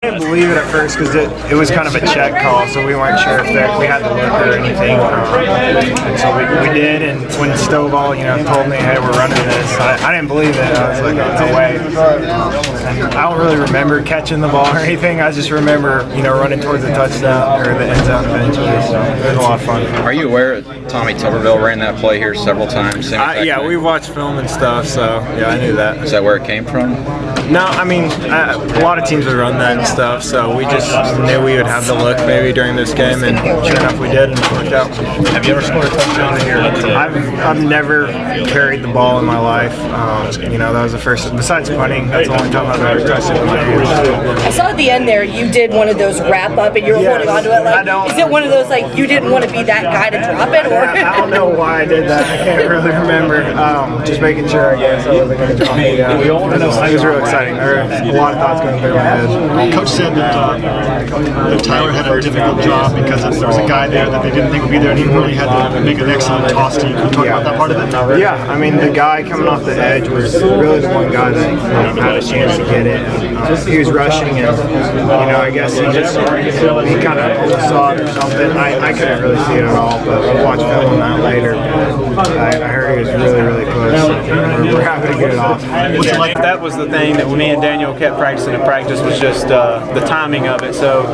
I didn't believe it at first because it was kind of a check call, so we weren't sure if we had the look or anything. And so we did, and when Stovall, told me, hey, we're running this, I didn't believe it. I was like, no way. And I don't really remember catching the ball or anything. I just remember, running towards the touchdown or the end zone eventually. So it was a lot of fun. Are you aware Tommy Tuberville ran that play here several times? Yeah, we watched film and stuff, so yeah, I knew that. Is that where it came from? No, I mean, a lot of teams would run that and stuff, so we just knew we would have the look maybe during this game, and sure enough we did, and it worked out. Have you ever scored a touchdown in your I've never carried the ball in my life. That was the first, besides punting, that's the only time I've ever touched it with my hands. I saw at the end there you did one of those wrap up and you were holding onto it. Is it one of those you didn't want to be that guy to drop it? Or I don't know why I did that. I can't really remember. Just making sure, I guess, I wasn't going to drop it. It was real exciting. There were a lot of thoughts going through my head. Coach said that Tyler had a difficult job because there was a guy there that they didn't think would be there, and he really had to make an excellent toss to you. Can you talk about that part of it? Yeah, I mean, the guy coming off the edge was really the one guy that had a chance to get it. He was rushing, and I guess he kind of almost saw it or something. I couldn't really see it at all, but we'll watch film on that later. I heard he was really, really close. So we're happy to get it off. That was the thing that me and Daniel kept practicing in practice was just the timing of it. So,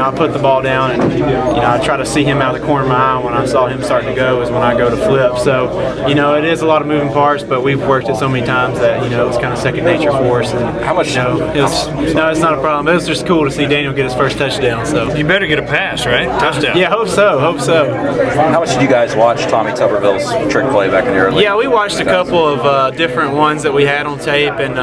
I put the ball down and, I try to see him out of the corner of my eye. When I saw him starting to go is when I go to flip. So, it is a lot of moving parts, but we've worked it so many times that, it's kind of second nature for us. And, how much? No, it's not a problem. It was just cool to see Daniel get his first touchdown. So you better get a pass, right? Touchdown. Yeah, hope so. How much did you guys watch Tommy Tuberville's trick play back in the early? Yeah, we watched a couple of different ones that we had on tape and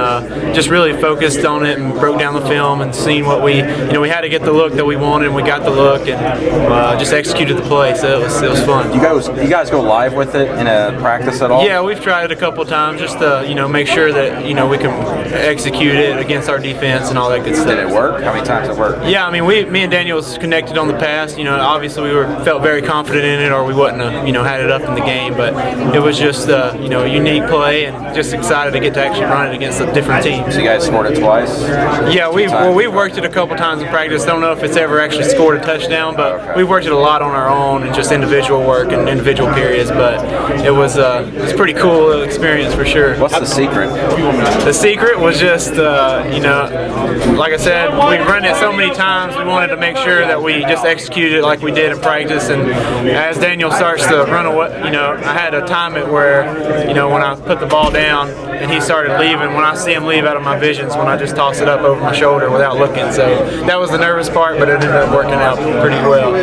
just really focused on it and broke down the film and seen what we had to get the look that we wanted, and we got the look and just executed the play. So it was fun. You guys go live with it in a practice at all? Yeah, we've tried it a couple of times just to make sure that we can execute it against our defense and all that good stuff. Did it work? How many times it worked? Yeah, I mean, me and Daniel was connected on the pass. Obviously we felt very confident in it, or we wouldn't have had it up in the game. But it was just a unique play, and just excited to get to actually run it against a different team. So you guys scored it twice? Yeah, we've worked it a couple times in practice. Don't know if it's ever actually scored a touchdown, but we've worked it a lot on our own and just individual work and individual periods. But it was a pretty cool experience for sure. What's the secret? The secret was just like I said, we've run it so many times. We wanted to make sure that we just executed it like we did in practice. And as Daniel starts to run away, I had to time it where when I put the ball down and he started leaving, when I see him leave out of my visions, when I just toss it up over my shoulder without looking. So that was the nervous part, but it ended up working out pretty well.